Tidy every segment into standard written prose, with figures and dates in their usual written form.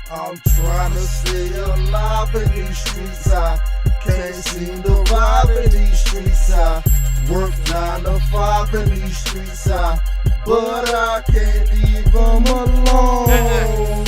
I'm trying to stay alive in these streets. I can't seem to vibe in these streets. I work 9 to 5 in these streets. But I can't leave them alone.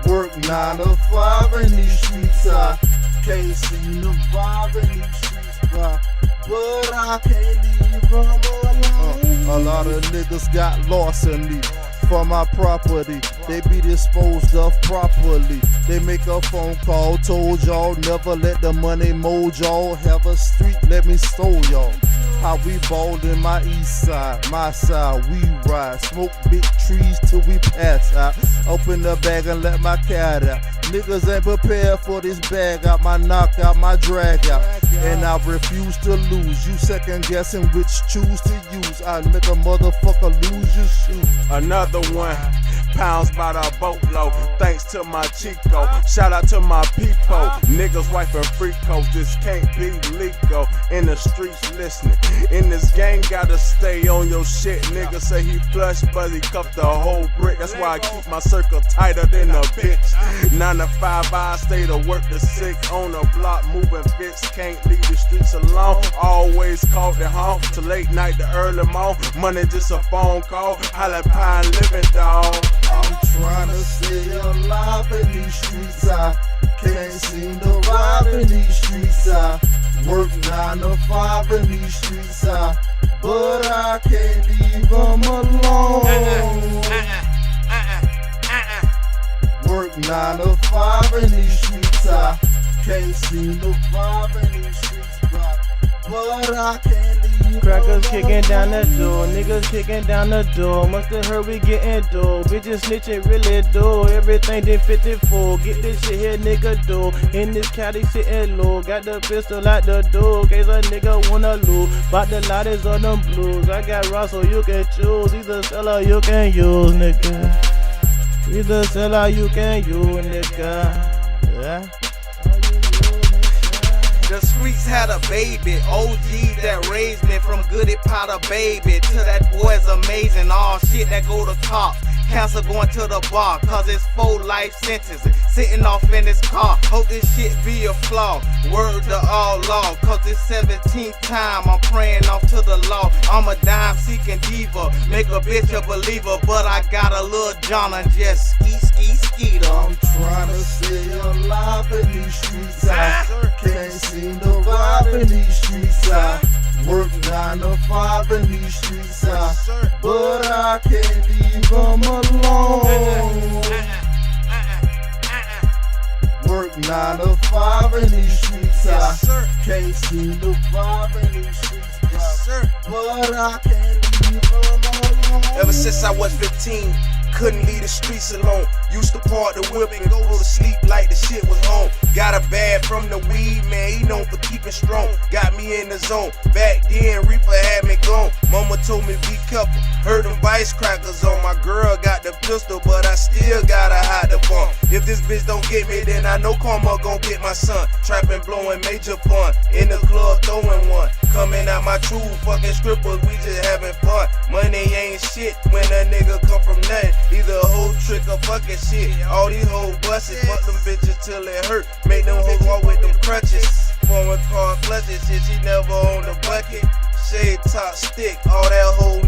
Work 9 to 5 in these streets. I can't seem to vibe in these streets. But I can't leave them alone. A lot of niggas got lost in me. For my property, they be disposed of properly. They make a phone call, told y'all never let the money mold y'all. Have a street, let me stole y'all. How we ball in my east side, my side, we ride. Smoke big trees till we pass out. Open the bag and let my cat out. Niggas ain't prepared for this bag out, my knockout, my drag out. And I refuse to lose. You second guessing which choose to use. I make a motherfucker lose your shoe. Another one, pounds by the boatload. Thanks to my Chico, shout out to my people. Niggas wifing free coats, this can't be legal. In the streets listening, in this gang gotta stay on your shit. Nigga say he flush, but he cuffed the whole brick. That's why I keep my circle tighter than a bitch. 9 to 5, I stay to work to 6. On the block, moving fits, can't leave the streets alone. Always called it home, to late night to early morning. Money just a phone call, holla pine living dog. I'm trying to stay alive in these streets. I can't seem to vibe in these streets. I work 9 to 5 in these streets. But I can't leave them alone. Work 9 to 5 in these streets. I can't seem to vibe in these streets. But I can't leave. Crackers kicking down the door, niggas kicking down the door. Musta heard we getting dough, bitches snitching really do. Everything did 54, get this shit here nigga do. In this caddy sitting low, got the pistol out the door, case a nigga wanna lose. Bout the lighters on them blues, I got raw so you can choose. Either sell or you can use, nigga. Either sell or you can use, nigga. Yeah. The streets had a baby, OG that raised me from goody powder baby to that boy's amazing. All shit that go to cops, cancer going to the bar, cause it's 4 life sentences, sitting off in his car. Hope this shit be a flaw, word to all law, cause it's 17th time I'm praying off to the law. I'm a dime seeking diva, make a bitch a believer, but I got a little John and just skeeter. I'm trying to stay alive in these streets. I can't seem to vibe in these streets. I work 9 to 5 in these streets. But I can't leave them alone. Work 9 to 5 in these streets. I can't seem to vibe in these streets. But I can't leave them alone. Ever since I was 15, couldn't leave the streets alone. Used to park the whip and go to sleep like the shit was home. Got a bag from the weed, man, he known for keeping strong. Got me in the zone. Back then, Reaper had me gone. Mama told me be careful. Heard them vice crackers on. My girl got the pistol, but I still gotta hide the bump. If this bitch don't get me, then I know karma gon' get my son. Trapping, blowing major fun. In the club, throwing one. Coming out my true fucking strippers, we just having fun. Money ain't shit when a nigga come from nothing. Either a whole trick or fucking shit. All these hoes busted, fuck them bitches till it hurt. Make them hoes walk with them crutches. Foreign car clutches, shit, she never on the bucket. Shade top stick, all that whole